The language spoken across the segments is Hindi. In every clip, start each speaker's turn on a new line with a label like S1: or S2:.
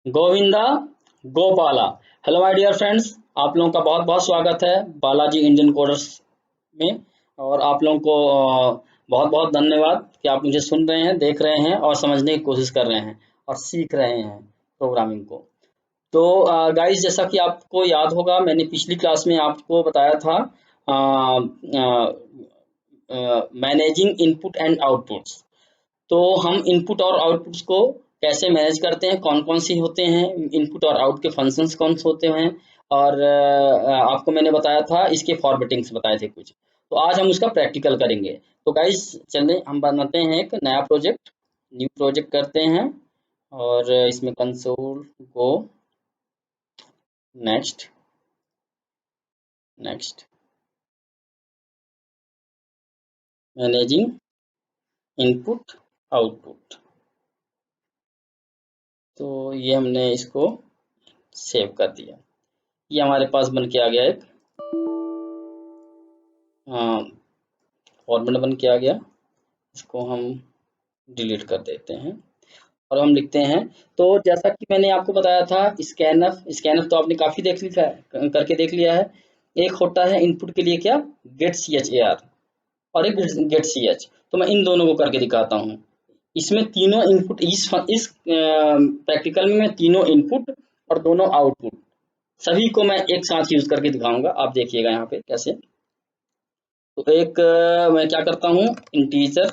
S1: Govinda Gopala. Hello my dear friends, आप लोगों का बहुत बहुत स्वागत है बालाजी इंडियन कोडर्स में। और आप लोगों को बहुत बहुत धन्यवाद कि आप मुझे सुन रहे हैं, देख रहे हैं और समझने की कोशिश कर रहे हैं और सीख रहे हैं प्रोग्रामिंग को। तो गाइस, जैसा कि आपको याद होगा, मैंने पिछली क्लास में आपको बताया था मैनेजिंग इनपुट एंड आउटपुट्स। तो हम इनपुट और आउटपुट्स को कैसे मैनेज करते हैं, कौन कौन सी होते हैं, इनपुट और आउट के फंक्शंस कौन से होते हैं, और आपको मैंने बताया था इसके फॉर्मेटिंग्स बताए थे कुछ। तो आज हम उसका प्रैक्टिकल करेंगे। तो गाइस, चलिए हम बनाते हैं एक नया प्रोजेक्ट, न्यू प्रोजेक्ट करते हैं। और इसमें console go, next next, managing input output. तो ये हमने इसको सेव कर दिया। ये हमारे पास बन के आ गया एक फॉर्मेट बन के आ गया। इसको हम डिलीट कर देते हैं और हम लिखते हैं। तो जैसा कि मैंने आपको बताया था, स्कैनफ तो आपने काफ़ी देख लिया है, करके देख लिया है। एक होता है इनपुट के लिए क्या, get C H A R, और एक गेट सी एच। तो मैं इन दोनों को करके दिखाता हूँ। इसमें तीनों इनपुट, इस प्रैक्टिकल में मैं तीनों इनपुट और दोनों आउटपुट सभी को मैं एक साथ यूज करके दिखाऊंगा। आप देखिएगा यहाँ पे कैसे। तो एक मैं क्या करता हूँ, integer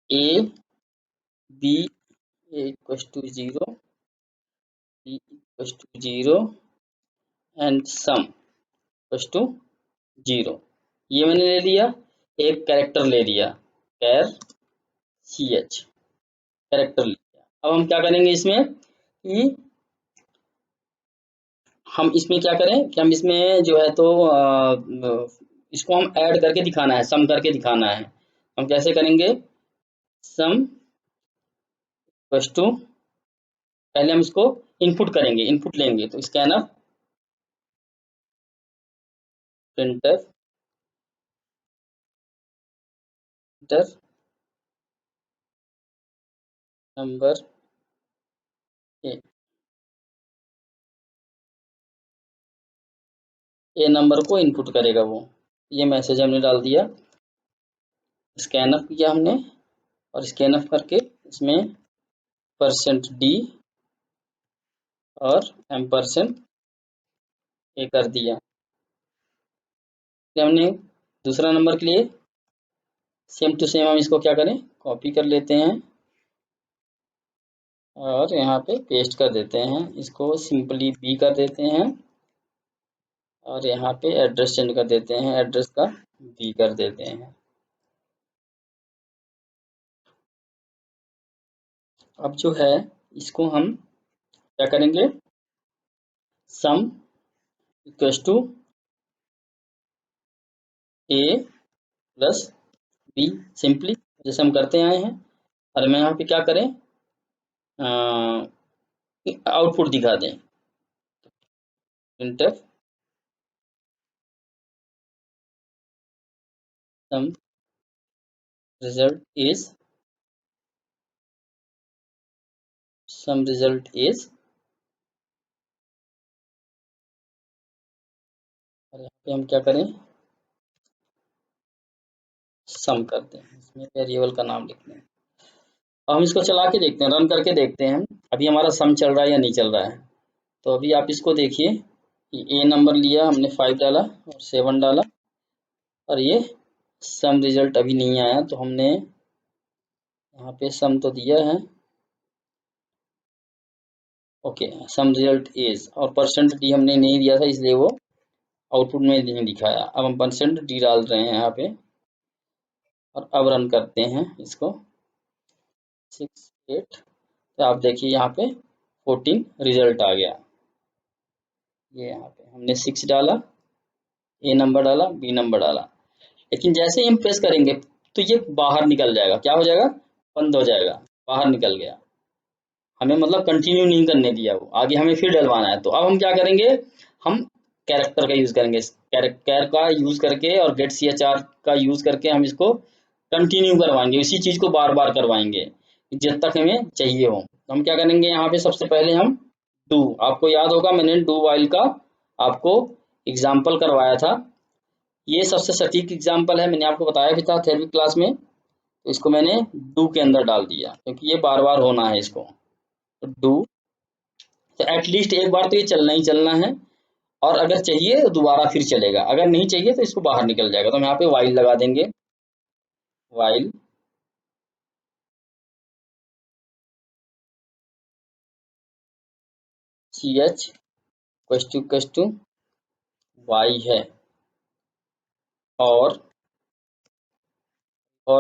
S1: A B equals to 0, B equals to 0 and sum equals to 0। ये मैंने ले लिया। एक कैरेक्टर ले लिया, कैर सी एच, कैरेक्टर ले लिया। अब हम क्या करेंगे इसमें कि हम इसमें क्या करें कि हम इसमें जो है तो इसको हम ऐड करके दिखाना है, सम करके दिखाना है। हम कैसे करेंगे, सम इक्वल्स टू, पहले हम इसको इनपुट करेंगे, इनपुट लेंगे। तो scanner printer number A number को इनपुट करेगा वो। ये मैसेज हमने डाल दिया, स्कैनअप किया हमने। और स्कैनअप करके इसमें %d और एम्परसेंड ए कर दिया। फिर हमने दूसरा नंबर के लिए सेम टू सेम हम इसको क्या करें, कॉपी कर लेते हैं और यहाँ पे पेस्ट कर देते हैं। इसको सिंपली बी कर देते हैं और यहाँ पे एड्रेस चेंज कर देते हैं, एड्रेस का बी कर देते हैं। अब जो है इसको हम क्या करेंगे, sum equals to A plus B, simply जैसे हम करते आए हैं। और मैं यहाँ पे क्या करें, आउटपुट दिखा दें, printf sum result is, sum result is. और यहाँ पे हम क्या करें, सम करते हैं, इसमें वेरिएबल का नाम लिखते हैं। अब हम इसको चला के देखते हैं, रन करके देखते हैं अभी हमारा सम चल रहा है या नहीं चल रहा है। तो अभी आप इसको देखिए, ए नंबर लिया हमने 5 डाला और 7 डाला और ये सम रिजल्ट अभी नहीं आया। तो हमने यहाँ पे सम तो दिया है, ओके, सम रिजल्ट इज, और %d हमने नहीं दिया था इसलिए वो आउटपुट में नहीं दिखाया। अब हम %d डाल रहे हैं यहाँ पे और अब रन करते हैं इसको 6 8। तो आप देखिए यहाँ पे 14 रिजल्ट आ गया। ये यहाँ पे हमने 6 डाला, ए नंबर डाला, बी नंबर डाला। लेकिन जैसे ही हम प्रेस करेंगे तो ये बाहर निकल जाएगा, क्या हो जाएगा, बंद हो जाएगा, बाहर निकल गया। हमें मतलब कंटिन्यू नहीं करने दिया, वो आगे हमें फिर डलवाना है। तो अब हम क्या करेंगे, हम कैरेक्टर का यूज करेंगे, कैर का यूज करके और गेट सी एच आर का यूज करके हम इसको कंटिन्यू करवाएंगे, इसी चीज को बार बार करवाएंगे जब तक हमें चाहिए हो। तो हम क्या करेंगे यहाँ पे, सबसे पहले हम डू, आपको याद होगा मैंने डू वाइल का आपको एग्जाम्पल करवाया था, ये सबसे सटीक एग्जाम्पल है, मैंने आपको बताया भी था थेरेपी क्लास में। तो इसको मैंने डू के अंदर डाल दिया क्योंकि ये बार बार होना है इसको, तो डू, तो एटलीस्ट एक बार तो ये चलना ही चलना है, और अगर चाहिए तो दोबारा फिर चलेगा, अगर नहीं चाहिए तो इसको बाहर निकल जाएगा। तो हम यहाँ पे वाइल लगा देंगे, while C H equals to Y है, और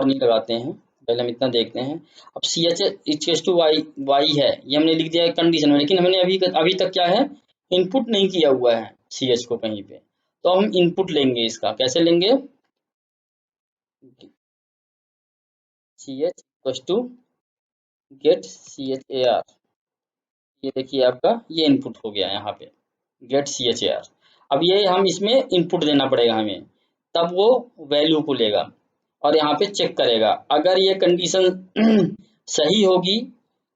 S1: नहीं लगाते हैं, पहले हम इतना देखते हैं। अब C H equals to Y, Y है ये हमने लिख दिया है कंडीशन में, लेकिन हमने अभी अभी तक क्या है, इनपुट नहीं किया हुआ है सी एच को कहीं पे, तो हम इनपुट लेंगे इसका, कैसे लेंगे, C H equals to get C H A R, ये देखिए आपका ये इनपुट हो गया यहाँ पे, get C H A R. अब ये हम इसमें इनपुट देना पड़ेगा हमें, तब वो वैल्यू को लेगा और यहाँ पे चेक करेगा, अगर ये कंडीशन सही होगी,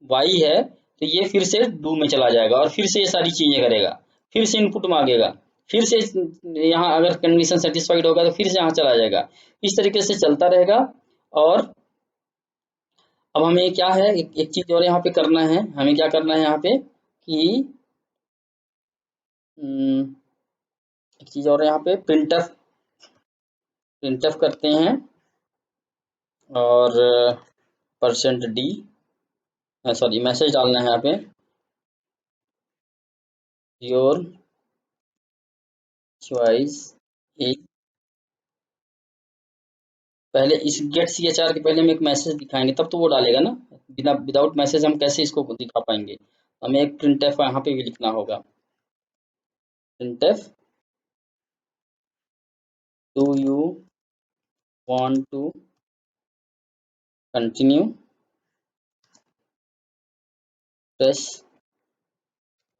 S1: वाई है, तो ये फिर से डू में चला जाएगा और फिर से ये सारी चीजें करेगा, फिर से इनपुट मांगेगा, फिर से यहाँ अगर कंडीशन सेटिस्फाइड होगा तो फिर से यहाँ चला जाएगा, इस तरीके से चलता रहेगा। और अब हमें क्या है, एक चीज और यहाँ पे करना है, हमें क्या करना है यहाँ पे कि एक चीज और यहाँ पे प्रिंटफ करते हैं, और %d, सॉरी मैसेज डालना है यहाँ पे, योर चॉइस इज, पहले इस गेट सी एच आर के पहले हम एक मैसेज दिखाएंगे तब तो वो डालेगा ना, बिना विदाउट मैसेज हम कैसे इसको दिखा पाएंगे, हमें एक प्रिंटफ यहाँ पे भी लिखना होगा, printf do you want to continue, press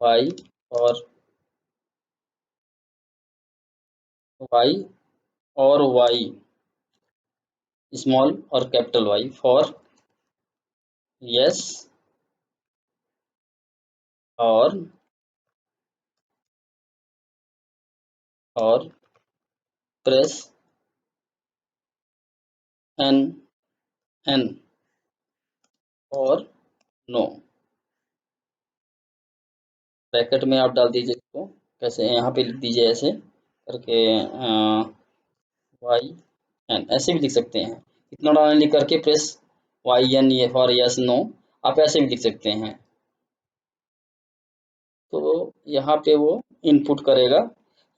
S1: Y, और वाई, और वाई स्मॉल और कैपिटल वाई फॉर यस, और प्रेस एन एन और नो, ब्रैकेट में आप डाल दीजिए इसको, कैसे यहाँ पे लिख दीजिए ऐसे करके, वाई एन ऐसे भी लिख सकते हैं, इतना डालने लिख करके प्रेस वाई एन ये फॉर यस नो, आप ऐसे भी लिख सकते हैं। तो यहाँ पे वो इनपुट करेगा,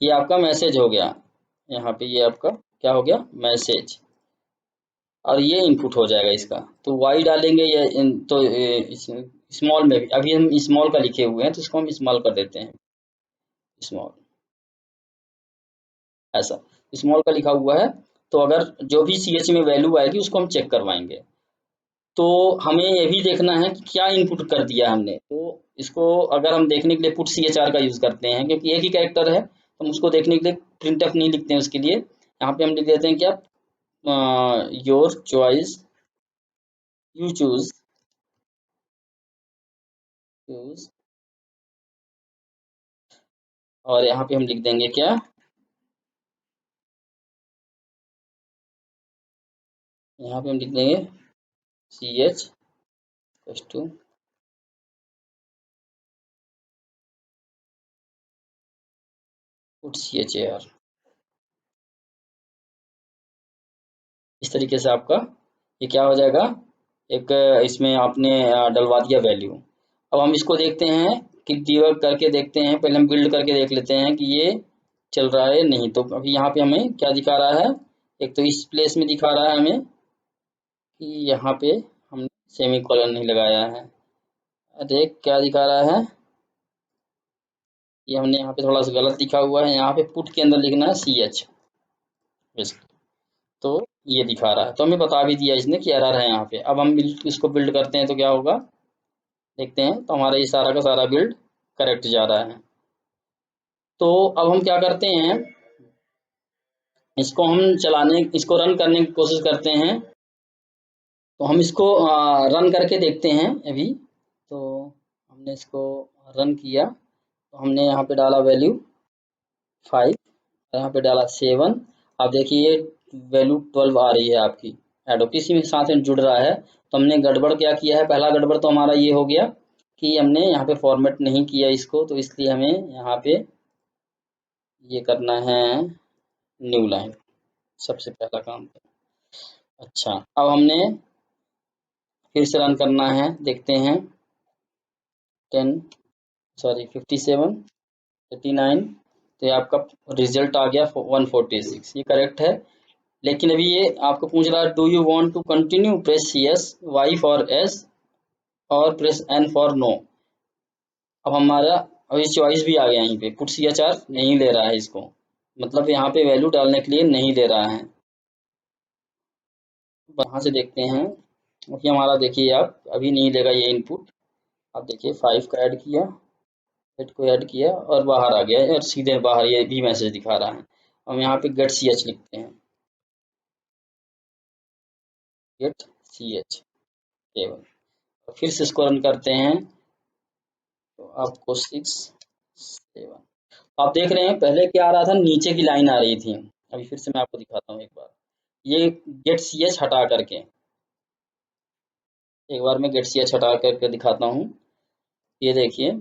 S1: ये आपका मैसेज हो गया, यहाँ पे ये आपका क्या हो गया, मैसेज, और ये इनपुट हो जाएगा इसका। तो वाई डालेंगे ये तो स्मॉल में भी, अभी हम स्मॉल का लिखे हुए हैं तो इसको हम स्मॉल कर देते हैं, स्मॉल, ऐसा स्मॉल का लिखा हुआ है। तो अगर जो भी सी एच में वैल्यू आएगी उसको हम चेक करवाएंगे, तो हमें ये भी देखना है कि क्या इनपुट कर दिया हमने, तो इसको अगर हम देखने के लिए पुट सी एच आर का यूज करते हैं, क्योंकि एक ही कैरेक्टर है तो हम उसको देखने के लिए प्रिंटफ नहीं लिखते हैं, उसके लिए यहाँ पे हम लिख देते हैं क्या, your choice, you choose, choose, और यहाँ पे हम लिख देंगे क्या, यहाँ पे हम लिख देंगे C H to put C H A R, इस तरीके से आपका ये क्या हो जाएगा, एक इसमें आपने डलवा दिया वैल्यू। अब हम इसको देखते हैं कि डिबग करके देखते हैं, पहले हम बिल्ड करके देख लेते हैं कि ये चल रहा है नहीं। तो अभी यहाँ पे हमें क्या दिखा रहा है, एक तो इस प्लेस में दिखा रहा है हमें कि यहाँ पे हमने सेमी कॉलन नहीं लगाया है, अरे क्या दिखा रहा है, ये हमने यहाँ पे थोड़ा सा गलत लिखा हुआ है, यहाँ पे पुट के अंदर लिखना है सी एच, तो ये दिखा रहा है, तो हमें बता भी दिया इसने कि एरर है यहाँ पे। अब हम इसको बिल्ड करते हैं तो क्या होगा, देखते हैं, तो हमारा ये सारा का सारा बिल्ड करेक्ट जा रहा है। तो अब हम क्या करते हैं, इसको हम इसको रन करने की कोशिश करते हैं, तो हम इसको रन करके देखते हैं अभी। तो हमने इसको रन किया तो हमने यहाँ पे डाला वैल्यू 5, यहाँ पे डाला 7। आप देखिए वैल्यू 12 आ रही है आपकी, एडो किसी में साथ में जुड़ रहा है। तो हमने गड़बड़ क्या किया है, पहला गड़बड़ तो हमारा ये हो गया कि हमने यहाँ पे फॉर्मेट नहीं किया इसको, तो इसलिए हमें यहाँ पे ये करना है न्यू लाइन, सबसे पहला काम। अच्छा, अब हमने फिर से रन करना है, देखते हैं 57, 89, तो ये आपका रिजल्ट आ गया 146, ये करेक्ट है। लेकिन अभी ये आपको पूछ रहा है do you want to continue, press yes, Y for yes और प्रेस एन फॉर नो। अब हमारा अभी चॉइस भी आ गया यहीं पे, पुट CHR नहीं ले रहा है इसको, मतलब यहाँ पे वैल्यू डालने के लिए नहीं दे रहा है। यहाँ से देखते हैं, अभी हमारा देखिए आप अभी नहीं देगा ये इनपुट। आप देखिए 5 का ऐड किया, 8 को ऐड किया और बाहर आ गया और सीधे बाहर ये भी मैसेज दिखा रहा है। हम यहाँ पे गेट CH लिखते हैं, गेट CH केवल, फिर से इसको रन करते हैं तो आपको 6, 7। आप देख रहे हैं पहले क्या आ रहा था, नीचे की लाइन आ रही थी। अभी फिर से मैं आपको दिखाता हूँ एक बार, ये गेट CH हटा करके, एक बार मैं गेट CH हटा करके दिखाता हूँ। ये देखिए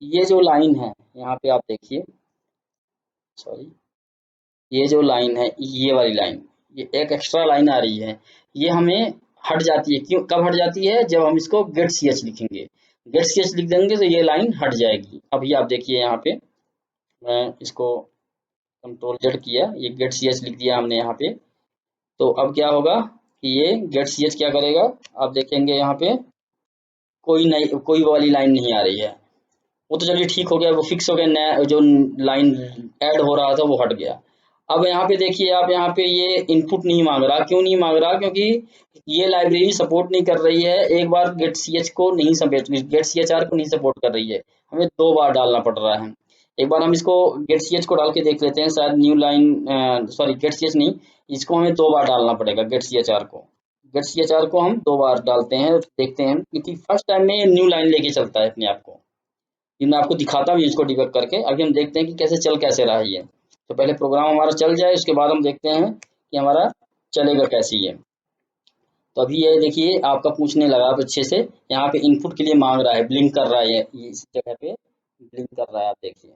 S1: ये जो लाइन है यहाँ पे आप देखिए, सॉरी, ये जो लाइन है, ये वाली लाइन, ये एक एक्स्ट्रा लाइन आ रही है, ये हमें हट जाती है। क्यों, कब हट जाती है, जब हम इसको गेट CH लिखेंगे, गेट CH लिख देंगे तो ये लाइन हट जाएगी। अभी आप देखिए यहाँ पे मैं इसको कंट्रोल जेड किया, ये गेट CH लिख दिया हमने यहाँ पे। तो अब क्या होगा कि ये गेट CH क्या करेगा, आप देखेंगे यहाँ पे कोई नहीं, कोई वाली लाइन नहीं आ रही है। वो तो चलिए ठीक हो गया, वो फिक्स हो गया, नया जो लाइन ऐड हो रहा था वो हट गया। अब यहाँ पे देखिए आप, यहाँ पे ये इनपुट नहीं मांग रहा, क्यों नहीं मांग रहा, क्योंकि ये लाइब्रेरी सपोर्ट नहीं कर रही है। एक बार गेट CH को नहीं सपोर्ट, गेट CHR को नहीं सपोर्ट कर रही है, हमें 2 बार डालना पड़ रहा है। एक बार हम इसको गेट CH को डाल के देख लेते हैं, शायद new line, sorry get CH नहीं, इसको हमें 2 बार डालना पड़ेगा, गेट CHR को। गेट CHR को हम 2 बार डालते हैं, देखते हैं, क्योंकि फर्स्ट टाइम में ये न्यू लाइन लेके चलता है अपने आप को। ये मैं आपको दिखाता भी इसको डिबग करके। अभी हम देखते हैं कि कैसे चल कैसे रहा है ये। तो पहले प्रोग्राम हमारा चल जाए, उसके बाद हम देखते हैं कि हमारा चलेगा कैसे ये। तो अभी ये देखिए आपका पूछने लगा अब अच्छे से, यहाँ पे इनपुट के लिए मांग रहा है, ब्लिंक कर रहा है, ये इस जगह पे ब्लिंक कर रहा है, आप देखिए।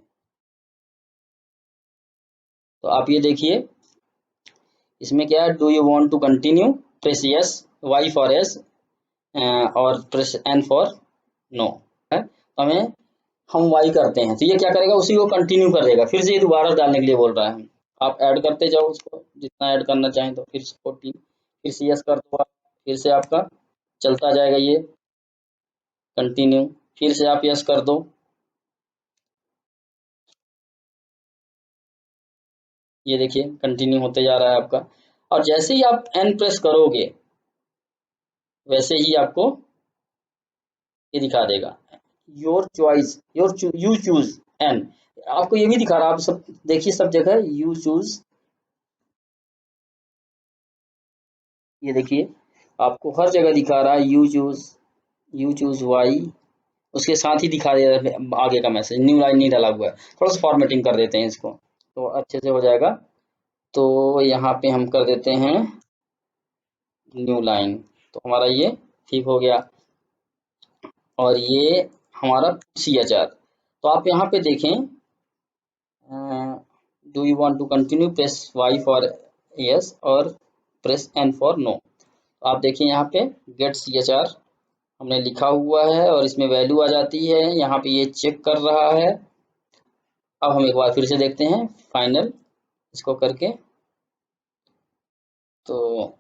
S1: तो आप ये देखिए इसमें क्या है, do you want to continue, press yes, Y for yes और प्रेस एन फॉर नो है। तो हमें हम वाई करते हैं तो ये क्या करेगा, उसी को कंटिन्यू कर देगा, फिर से ये दोबारा डालने के लिए बोल रहा है। आप ऐड करते जाओ उसको, जितना ऐड करना चाहें, तो फिर 14, फिर से यस कर दो आप, फिर से आपका चलता जाएगा ये कंटिन्यू, फिर से आप यस कर दो, ये देखिए कंटिन्यू होते जा रहा है आपका। और जैसे ही आप एन प्रेस करोगे वैसे ही आपको ये दिखा देगा your choice, you choose an. आपको ये भी दिखा रहा है, आप सब देखिए सब जगह यू चूज, ये देखिए आपको हर जगह दिखा रहा है यू चूज वाई, उसके साथ ही दिखा दे रहा है आगे का मैसेज, न्यू लाइन नहीं डाला हुआ है। थोड़ा सा फॉर्मेटिंग कर देते हैं इसको तो अच्छे से हो जाएगा। तो यहाँ पे हम कर देते हैं न्यू लाइन, तो हमारा ये ठीक हो गया। और ये हमारा CHR, तो आप यहाँ पे देखें, do you want to continue, press Y for yes और प्रेस एन फॉर नो। तो आप देखिए यहाँ पे गेट CHR हमने लिखा हुआ है और इसमें वैल्यू आ जाती है, यहाँ पे ये चेक कर रहा है। अब हम एक बार फिर से देखते हैं फाइनल इसको करके, तो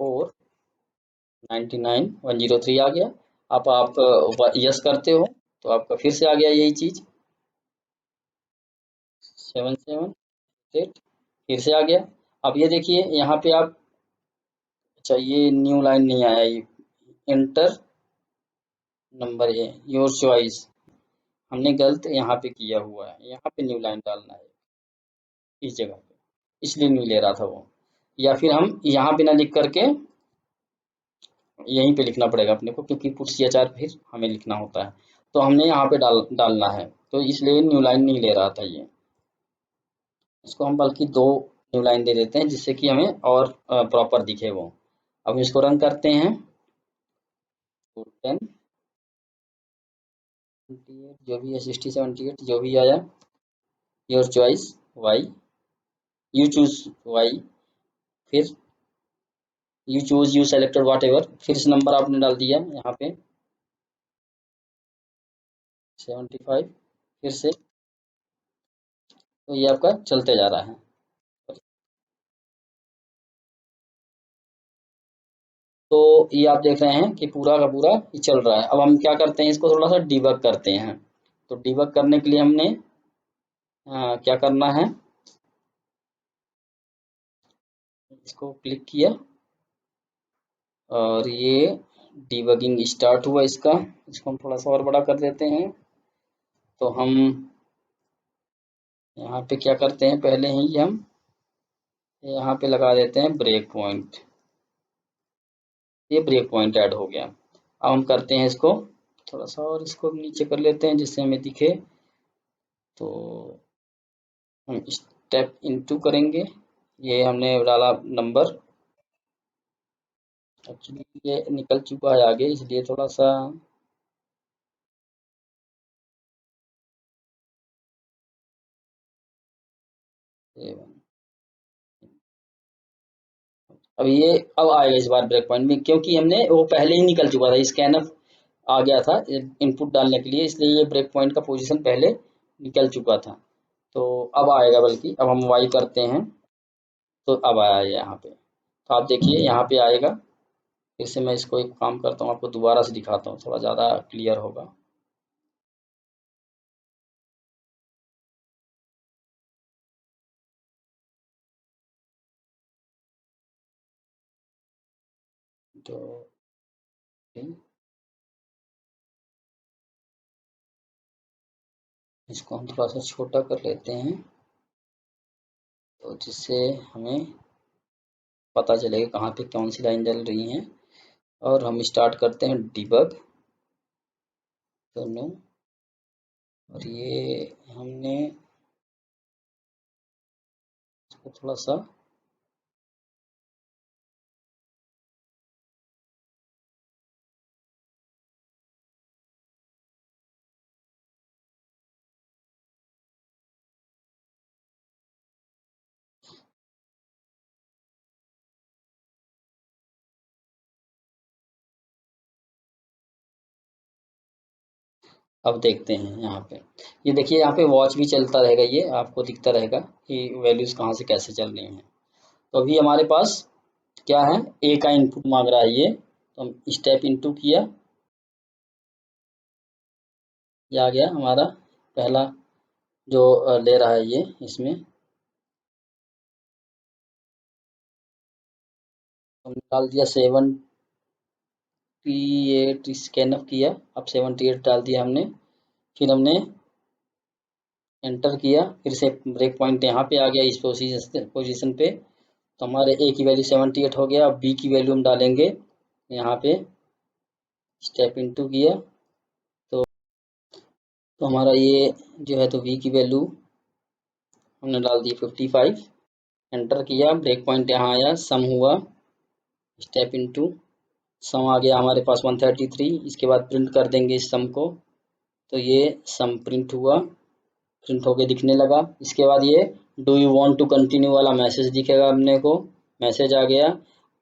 S1: 499,103 आ गया। अब आप यस करते हो तो आपका फिर से आ गया यही चीज 778, फिर से आ गया। अब ये देखिए यहाँ पे आप, अच्छा ये न्यू लाइन नहीं आया, ये इंटर नंबर है योर चॉइस, हमने गलत यहाँ पे किया हुआ है, यहाँ पे न्यू लाइन डालना है इस जगह पे, इसलिए नहीं ले रहा था वो। या फिर हम यहाँ पे ना लिख करके यहीं पे लिखना पड़ेगा अपने को, क्योंकि पुट CHR फिर हमें लिखना होता है। तो हमने यहाँ पे डालना है, तो इसलिए न्यू लाइन नहीं ले रहा था ये। इसको हम बल्कि 2 न्यू लाइन दे देते हैं, जिससे कि हमें और प्रॉपर दिखे वो। अब इसको रन करते हैं। 10 28 जो भी है, 60 78 जो भी आया, your choice Y, you choose Y, फिर you choose, you selected whatever, फिर इस नंबर आपने डाल दिया यहाँ पे 75, फिर से, तो ये आपका चलते जा रहा है। तो ये आप देख रहे हैं कि पूरा का पूरा ये चल रहा है। अब हम क्या करते हैं, इसको थोड़ा सा डिबग करते हैं। तो डिबग करने के लिए हमने क्या करना है, इसको क्लिक किया और ये डिबगिंग स्टार्ट हुआ इसका। इसको हम थोड़ा सा और बड़ा कर देते हैं। तो हम यहाँ पे क्या करते हैं, पहले ही हम यहाँ पे लगा देते हैं ब्रेक पॉइंट। ये ब्रेक पॉइंट ऐड हो गया। अब हम करते हैं इसको थोड़ा सा और इसको नीचे कर लेते हैं, जिससे हमें दिखे। तो हम स्टेप इनटू करेंगे। ये हमने डाला नंबर, एक्चुअली ये निकल चुका है आगे, इसलिए थोड़ा सा अब ये अब आएगा इस बार ब्रेक पॉइंट में, क्योंकि हमने वो पहले ही निकल चुका था, स्कैनफ आ गया था इनपुट डालने के लिए, इसलिए ये ब्रेक पॉइंट का पोजीशन पहले निकल चुका था। तो अब आएगा, बल्कि अब हम वाई करते हैं तो अब आया है यहाँ पे। तो आप देखिए यहाँ पे आएगा। फिर से मैं इसको एक काम करता हूँ, आपको दोबारा से दिखाता हूँ, थोड़ा ज़्यादा क्लियर होगा। तो इसको हम थोड़ा सा छोटा कर लेते हैं, तो जिससे हमें पता चलेगा कहाँ पे कौन सी लाइन चल रही है। और हम स्टार्ट करते हैं डिबग। तो नो, और ये हमने इसको थोड़ा सा अब देखते हैं यहाँ पे। ये देखिए यहाँ पे वॉच भी चलता रहेगा, ये आपको दिखता रहेगा कि वैल्यूज कहाँ से कैसे चल रही हैं। तो अभी हमारे पास क्या है, ए का इनपुट मांग रहा है ये, तो हम स्टेप इनटू किया, ये आ गया हमारा पहला जो ले रहा है ये इसमें। हमने डाल दिया 78, स्कैन अप किया, अब 78 डाल दिया हमने। फिर हमने एंटर किया, फिर से ब्रेक पॉइंट यहाँ पे आ गया इस पोजीशन पे। तो हमारे ए की वैल्यू 78 हो गया। अब बी की वैल्यू हम डालेंगे यहाँ पे, स्टेप इनटू किया, तो हमारा ये जो है, तो वी की वैल्यू हमने डाल दी 55। एंटर किया, ब्रेक पॉइंट यहाँ आया, सम हुआ, स्टेप इनटू, सम आ गया हमारे पास 133। इसके बाद प्रिंट कर देंगे इस सम को। तो ये सम प्रिंट हुआ, प्रिंट होके दिखने लगा। इसके बाद ये do you want to continue वाला मैसेज दिखेगा अपने को, मैसेज आ गया।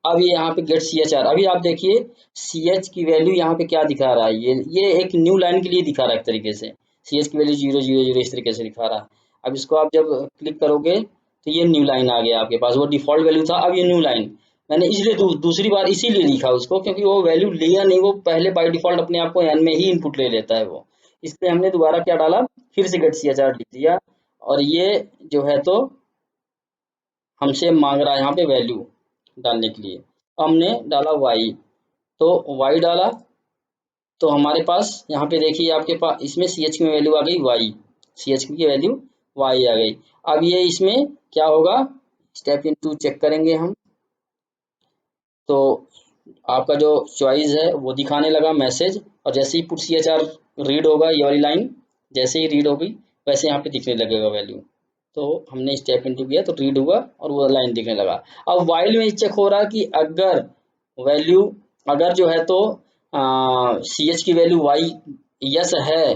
S1: अब ये यहाँ पे गेट CHR, अभी आप देखिए CH की वैल्यू यहाँ पे क्या दिखा रहा है, ये एक न्यू लाइन के लिए दिखा रहा है एक तरीके से। CH की वैल्यू 000 इस तरीके से दिखा रहा है। अब इसको आप जब क्लिक करोगे तो ये न्यू लाइन आ गया आपके पास, वो डिफॉल्ट वैल्यू था, अब ये न्यू लाइन। मैंने इसलिए दूसरी बार इसीलिए लिखा उसको, क्योंकि वो वैल्यू लिया नहीं, वो पहले बाय डिफॉल्ट अपने आप को एन में ही इनपुट ले लेता है वो। इसलिए हमने दोबारा क्या डाला, फिर से गेट CHR लिख दिया। और ये जो है तो हमसे मांग रहा है यहाँ पे वैल्यू डालने के लिए। हमने डाला y, तो y डाला, तो हमारे पास यहाँ पे देखिए आपके पास इसमें CH की वैल्यू आ गई y, CH की वैल्यू y आ गई। अब ये इसमें क्या होगा, स्टेप इनटू चेक करेंगे हम। तो आपका जो चॉइस है वो दिखाने लगा मैसेज, और जैसे ही पुट CHR रीड होगा, ये वाली लाइन जैसे ही रीड होगी वैसे यहाँ पे दिखने लगेगा वैल्यू। तो हमने स्टेप इनटू किया तो रीड हुआ और वो लाइन दिखने लगा। अब वाइल में चेक हो रहा कि अगर वैल्यू, अगर जो है तो CH की वैल्यू वाई यस है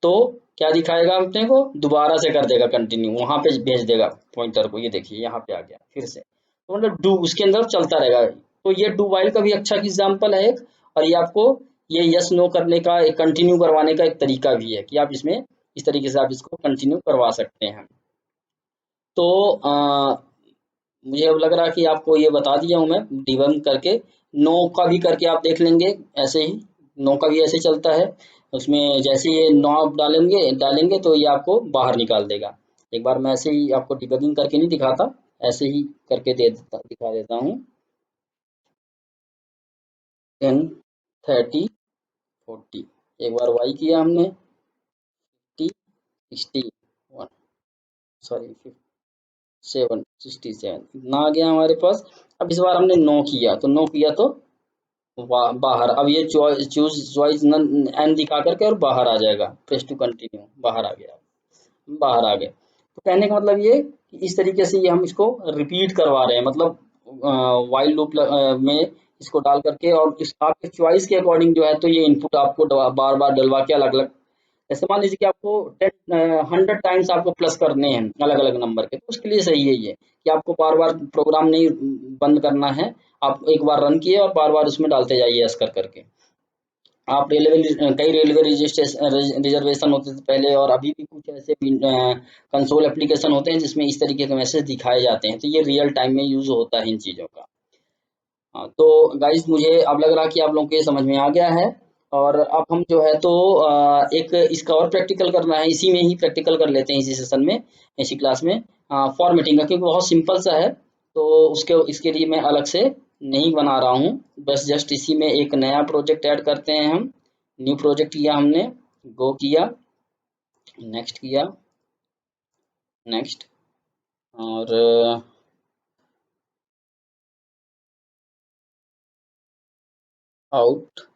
S1: तो क्या दिखाएगा अपने को, दोबारा से कर देगा कंटिन्यू, वहां पे भेज देगा पॉइंटर को। ये देखिए यहाँ पे आ गया फिर से, तो मतलब डू उसके अंदर चलता रहेगा। तो ये डू वाइल का भी अच्छा एग्जाम्पल है एक, और ये आपको ये यस नो करने का, एक कंटिन्यू करवाने का एक तरीका भी है कि आप इसमें इस तरीके से आप इसको कंटिन्यू करवा सकते हैं। तो मुझे अब लग रहा है कि आपको ये बता दिया हूँ मैं डिबंग करके। नो का भी करके आप देख लेंगे, ऐसे ही नो का भी ऐसे चलता है। उसमें जैसे ये नो आप डालेंगे डालेंगे तो ये आपको बाहर निकाल देगा। एक बार मैं ऐसे ही आपको डिबगिंग करके नहीं दिखाता, ऐसे ही करके दिखा देता हूँ। 10 30 40, एक बार वाई किया हमने, 50 61, सॉरी 7 67, इतना आ गया हमारे पास। अब इस बार हमने नो किया, तो नो किया तो बाहर, अब ये चूज चॉइस एन दिखा करके और बाहर आ जाएगा, प्रेस टू कंटिन्यू, बाहर आ गया, बाहर आ गए। तो कहने का मतलब ये कि इस तरीके से ये हम इसको रिपीट करवा रहे हैं, मतलब वाइल लूप में इसको डाल करके, और इस आपके चॉइस के अकॉर्डिंग जो है तो ये इनपुट आपको बार बार डलवा के अलग अलग, जैसे मान लीजिए कि आपको 100 टाइम्स आपको प्लस करने हैं अलग अलग नंबर के, तो उसके लिए सही है ये कि आपको बार बार प्रोग्राम नहीं बंद करना है, आप एक बार रन किए और बार बार उसमें डालते जाइए यस कर करके। आप कई रेलवे रिजर्वेशन होते थे पहले, और अभी भी कुछ ऐसे कंसोल एप्लीकेशन होते हैं जिसमें इस तरीके के मैसेज दिखाए जाते हैं, तो ये रियल टाइम में यूज होता है इन चीज़ों का। हाँ, तो गाइस मुझे अब लग रहा कि आप लोगों को ये समझ में आ गया है। और अब हम जो है तो एक इसका और प्रैक्टिकल करना है, इसी में ही प्रैक्टिकल कर लेते हैं इसी सेशन में, इसी क्लास में, फॉर्मेटिंग का, क्योंकि बहुत सिंपल सा है। तो उसके इसके लिए मैं अलग से नहीं बना रहा हूँ, बस जस्ट इसी में एक नया प्रोजेक्ट ऐड करते हैं हम। न्यू प्रोजेक्ट किया हमने, गो किया, नेक्स्ट किया, नेक्स्ट, और आउटपुट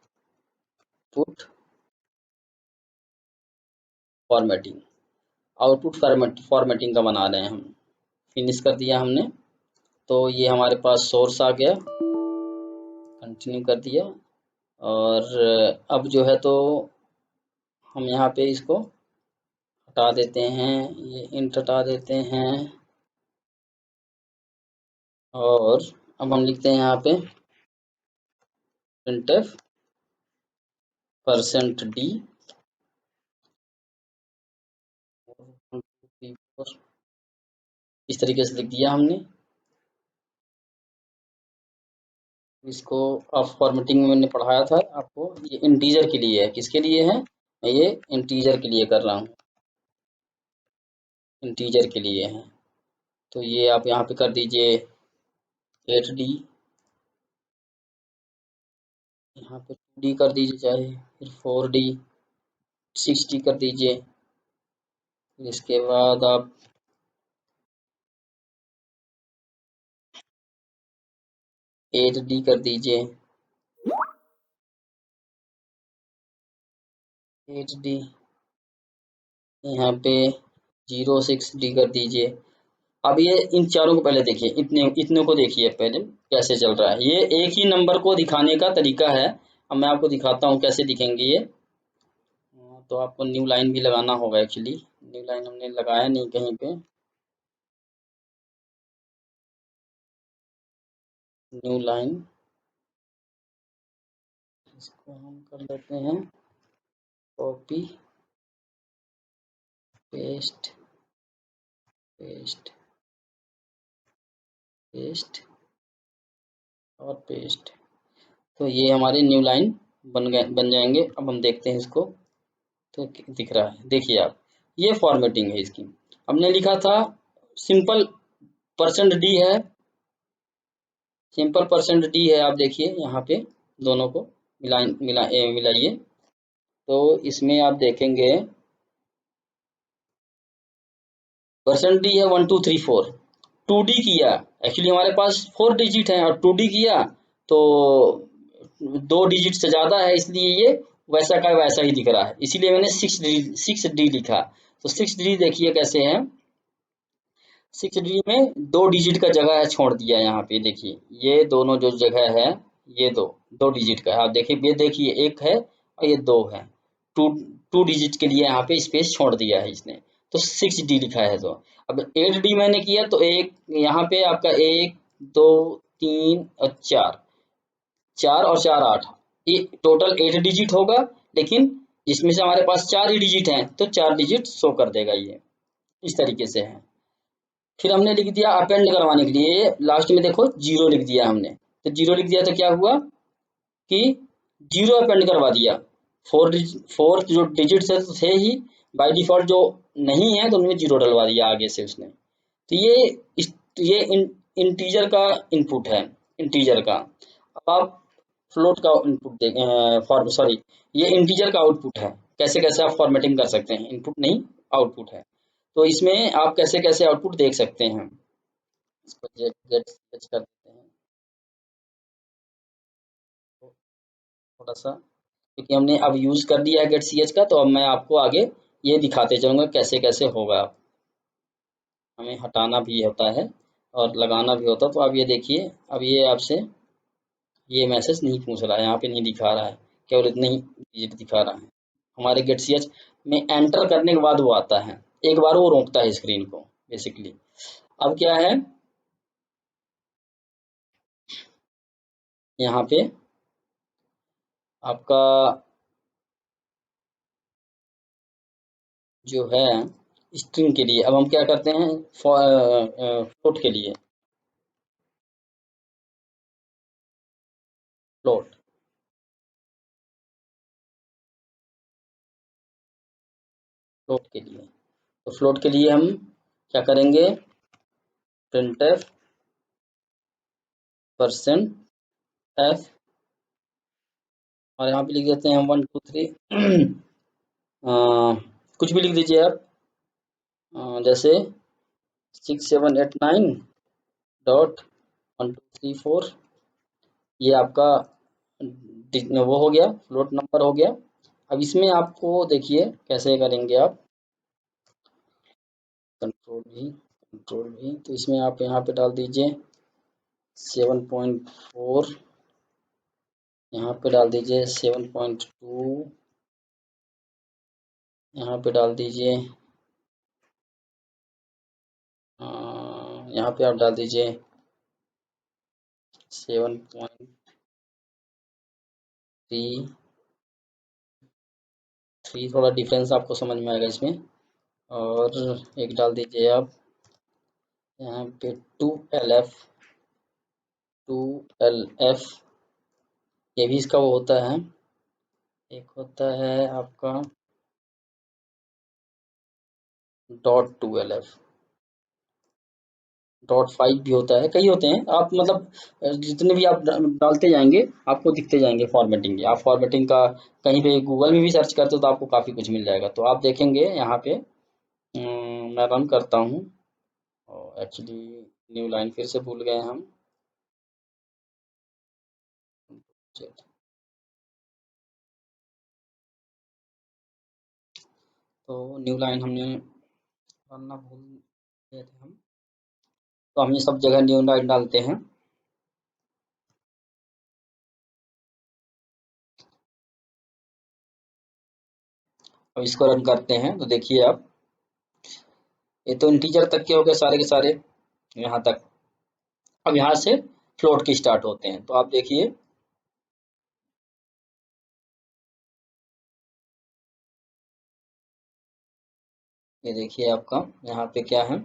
S1: फॉर्मेटिंग, आउटपुट फॉर्मेटिंग का बना रहे हैं हम। फिनिश कर दिया हमने, तो ये हमारे पास सोर्स आ गया, कंटिन्यू कर दिया, और अब जो है तो हम यहाँ पे इसको हटा देते हैं, ये इंट हटा देते हैं, और अब हम लिखते हैं यहाँ पे printf %d, इस तरीके से लिख दिया हमने इसको। अब फॉर्मेटिंग में मैंने पढ़ाया था आपको, ये इंटीजर के लिए है, किसके लिए है, ये इंटीजर के लिए कर रहा हूँ, इंटीजर के लिए है। तो ये आप यहाँ पे कर दीजिए 8D, यहाँ पे 2D कर दीजिए, चाहे फिर 4D 6D कर दीजिए। इसके बाद आप 8D कर दीजिए, 8D, यहाँ पे 06D कर दीजिए। अब ये इन चारों को पहले देखिए, इतने इतने को देखिए पहले कैसे चल रहा है। ये एक ही नंबर को दिखाने का तरीका है। अब मैं आपको दिखाता हूँ कैसे दिखेंगे ये। तो आपको न्यू लाइन भी लगाना होगा, एक्चुअली न्यू लाइन हमने लगाया नहीं कहीं पे। न्यू लाइन, इसको हम कर लेते हैं कॉपी, पेस्ट, पेस्ट, पेस्ट, और पेस्ट। तो ये हमारी न्यू लाइन बन जाएंगे। अब हम देखते हैं इसको, तो दिख रहा है, देखिए आप, ये फॉर्मेटिंग है इसकी। हमने लिखा था सिंपल %d है, सिंपल %d है, आप देखिए यहाँ पे दोनों को मिलाइए। तो इसमें आप देखेंगे %d है 1 2 3 4, 2D किया, एक्चुअली हमारे पास 4 डिजिट है और 2D किया, तो 2 डिजिट से ज़्यादा है, इसलिए ये वैसा का वैसा ही दिख रहा है, इसीलिए मैंने 6D लिखा। तो 6D देखिए कैसे है, 6D में 2 डिजिट का जगह है छोड़ दिया यहाँ पे, देखिए ये दोनों जो जगह है, ये दो डिजिट का है। आप देखिए, ये देखिए एक है और ये 2 है, टू टू डिजिट के लिए यहाँ पे स्पेस छोड़ दिया है इसने, तो 6D लिखा है। तो अब 8D मैंने किया, तो एक यहाँ पे आपका 1 2 3 और 4, 4 और 4 8, ये टोटल 8 डिजिट होगा, लेकिन इसमें से हमारे पास 4 ही डिजिट हैं, तो 4 डिजिट शो कर देगा ये, इस तरीके से है। फिर हमने लिख दिया अपेंड करवाने के लिए, लास्ट में देखो 0 लिख दिया हमने, तो 0 लिख दिया तो क्या हुआ कि 0 अपेंड करवा दिया। फोर जो डिजिट थे ही बाय डिफॉल्ट, जो नहीं है तो उनमें 0 डलवा दिया आगे से उसने। तो ये इंटीजर का इनपुट है, इंटीजर का। अब आप फ्लोट का इनपुट फॉर सॉरी, ये इंटीजर का आउटपुट है। कैसे कैसे आप फॉर्मेटिंग कर सकते हैं, इनपुट नहीं आउटपुट है। तो इसमें आप कैसे कैसे आउटपुट देख सकते हैं, इसको गेट स्केच कर देते हैं तो थोड़ा सा, क्योंकि हमने अब यूज कर दिया है गेट सी एच का, तो अब मैं आपको आगे ये दिखाते चलूंगा कैसे कैसे होगा। हमें हटाना भी होता है और लगाना भी होता है। तो आप ये देखिए, अब ये आपसे ये मैसेज नहीं पूछ रहा है, यहाँ पे नहीं दिखा रहा है, केवल इतने ही डिजिट दिखा रहा है। हमारे गेट सी एच में एंटर करने के बाद वो आता है, एक बार वो रोकता है स्क्रीन को बेसिकली। अब क्या है, यहाँ पे आपका जो है स्ट्रिंग के लिए, अब हम क्या करते हैं, फ्लोट के लिए, फ्लोट फ्लोट के लिए, तो फ्लोट के लिए हम क्या करेंगे, printf परसेंट एफ, और यहाँ पे लिख देते हैं हम 1 2 3 कुछ भी लिख दीजिए आप, जैसे 6 7 8 9 डॉट 1 2 3 4, ये आपका वो हो गया, फ्लोट नंबर हो गया। अब इसमें आपको देखिए कैसे करेंगे आप, कंट्रोल भी, तो इसमें आप यहाँ पे डाल दीजिए 7.4, यहाँ पे डाल दीजिए 7.2, यहाँ पे डाल दीजिए यहाँ पे आप डाल दीजिए 7.3, थोड़ा डिफरेंस आपको समझ में आएगा इसमें। और एक डाल दीजिए आप यहाँ पे 2LF, ये भी इसका वो होता है, एक होता है आपका .2LF, .5 भी होता है, कई होते हैं। आप मतलब जितने भी आप डालते जाएंगे आपको दिखते जाएंगे फॉर्मेटिंग के। आप फॉर्मेटिंग का कहीं पे गूगल में भी सर्च करते हो तो आपको काफ़ी कुछ मिल जाएगा। तो आप देखेंगे यहाँ पे मैं रन करता हूँ, और एक्चुअली न्यू लाइन फिर से भूल गए हम, तो न्यू लाइन हमने डालना भूल गए थे हम, तो हम ये सब जगह न्यू लाइन डालते हैं। अब इसको रन करते हैं तो देखिए आप, ये तो इंटीजर तक के हो गए सारे के सारे यहाँ तक। अब यहाँ से फ्लोट की स्टार्ट होते हैं, तो आप देखिए ये देखिए आपका यहाँ पे क्या है,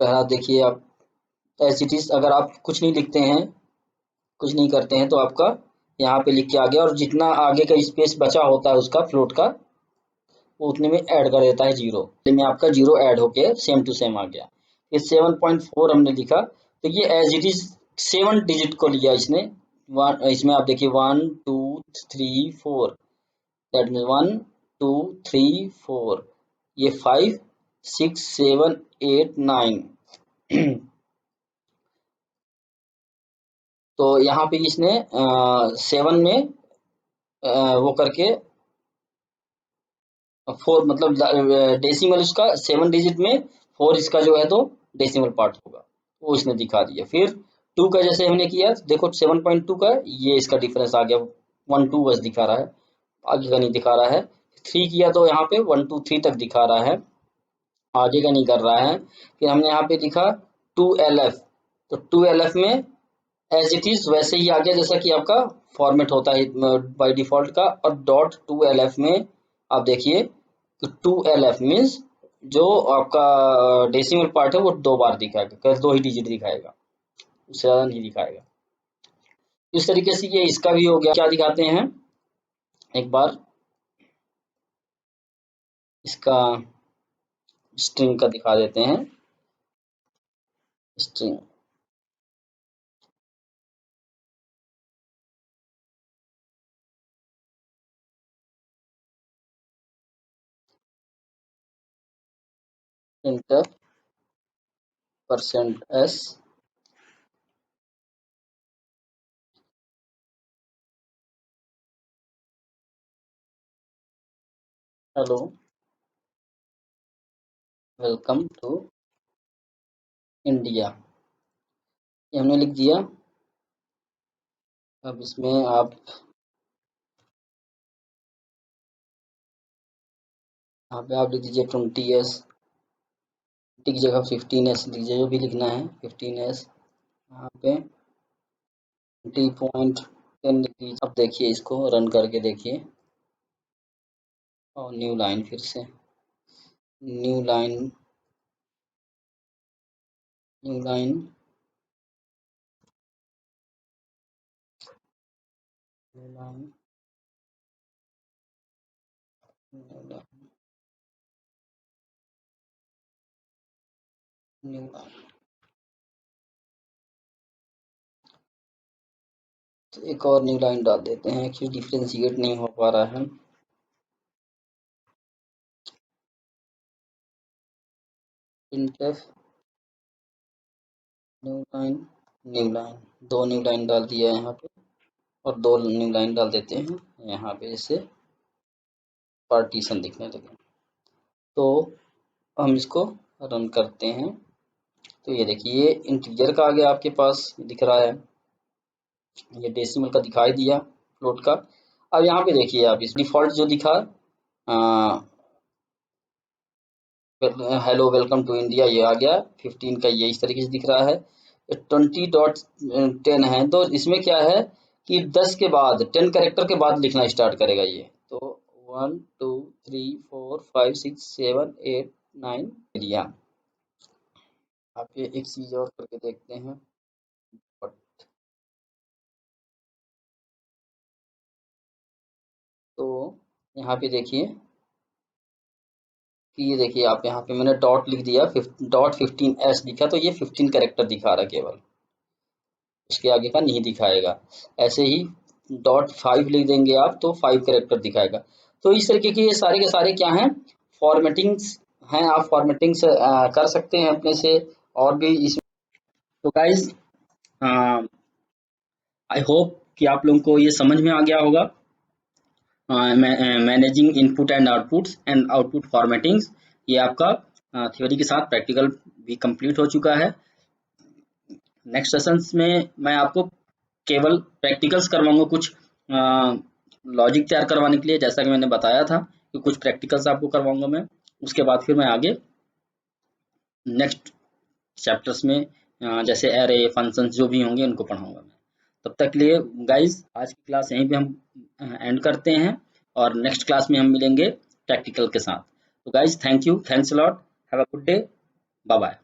S1: पहला देखिए आप एज इट इज, अगर आप कुछ नहीं लिखते हैं, कुछ नहीं करते हैं, तो आपका यहाँ पे लिख के आ गया, और जितना आगे का स्पेस बचा होता है उसका फ्लोट का, वो उतने में ऐड कर देता है 0, में आपका 0 ऐड होके सेम टू सेम आ गया। ये 7.4 हमने लिखा, तो ये एज इट इज 7 डिजिट को लिया इसने। इसमें आप देखिए 1 2 3 4, दैट मीन 1 2 3 4, ये 5 6 7 8 9 तो यहाँ पे इसने 7 में वो करके 4 मतलब डेसिमल उसका 7 डिजिट में 4 इसका जो है तो डेसिमल पार्ट होगा, वो इसने दिखा दिया। फिर 2 का जैसे हमने किया, देखो 7.2 का ये इसका डिफरेंस आ गया, 1 2 बस दिखा रहा है, आगे का नहीं दिखा रहा है। 3 किया तो यहाँ पे 1 2 3 तक दिखा रहा है, आगे का नहीं कर रहा है। फिर हमने यहाँ पे लिखा 2LF, तो 2LF में एज इट इज वैसे ही आ गया जैसा कि आपका फॉर्मेट होता है बाय डिफॉल्ट का। और डॉट 2LF में आप देखिए तो 2LF मीन्स जो आपका डेसिमल पार्ट है वो 2 बार दिखाएगा, केवल 2 ही डिजिट दिखाएगा, उससे ज्यादा नहीं दिखाएगा। इस तरीके से ये इसका भी हो गया। क्या दिखाते हैं एक बार, इसका स्ट्रिंग का दिखा देते हैं। String enter %s hello welcome to India, ये हमने लिख दिया। अब इसमें आप यहाँ पे आप लिख दीजिए 20s, की जगह 15s लिख दीजिए, जो भी लिखना है 15s। यहाँ पे 20.10 लिख दीजिए। अब देखिए इसको रन करके देखिए, और न्यू लाइन, फिर से new line, new line, new line, new line, new line. तो एक और न्यू लाइन डाल देते हैं कि डिफ्रेंशिएट नहीं हो पा रहा है। printf new line, new line, 2 new line डाल दिया है यहाँ पे, और 2 न्यू लाइन डाल देते हैं यहाँ पे, जैसे पार्टीशन दिखने लगे। तो हम इसको रन करते हैं, तो ये देखिए ये इंटीजर का आ गया आपके पास दिख रहा है, ये डेसिमल का दिखाई दिया, फ्लोट का। अब यहाँ पे देखिए आप इस डिफॉल्ट जो दिखा हेलो वेलकम टू इंडिया, ये आ गया 15 का, ये इस तरीके से दिख रहा है। 20.10 है, तो इसमें क्या है कि 10 के बाद 10 कैरेक्टर के बाद लिखना स्टार्ट करेगा ये। तो 1 2 3 4 5 6 7 8 9 दिया। आप ये एक चीज और करके देखते हैं, तो यहाँ पे देखिए कि ये देखिए आप यहाँ पे मैंने डॉट लिख दिया, डॉट 15s लिखा, तो ये 15 कैरेक्टर दिखा रहा है केवल, उसके आगे का नहीं दिखाएगा। ऐसे ही डॉट 5 लिख देंगे आप तो 5 कैरेक्टर दिखाएगा। तो इस तरीके के ये सारे के सारे क्या हैं, फॉर्मेटिंग्स हैं, आप फॉर्मेटिंग्स कर सकते हैं अपने से। और भी इस, तो गाइज आई होप कि आप लोगों को ये समझ में आ गया होगा, managing input and outputs and output formattings. ये आपका थ्योरी के साथ प्रैक्टिकल भी कंप्लीट हो चुका है। नेक्स्ट सेशंस में मैं आपको केवल प्रैक्टिकल्स करवाऊंगा, कुछ लॉजिक तैयार करवाने के लिए, जैसा कि मैंने बताया था कि कुछ प्रैक्टिकल्स आपको करवाऊंगा मैं। उसके बाद फिर मैं आगे नेक्स्ट चैप्टर्स में जैसे एरे फंक्शंस जो भी होंगे उनको पढ़ाऊंगा मैं। तब तक के लिए गाइज आज की क्लास यहीं पे हम एंड करते हैं, और नेक्स्ट क्लास में हम मिलेंगे प्रैक्टिकल के साथ। तो guys thank you, thanks a lot, have a good day, bye bye.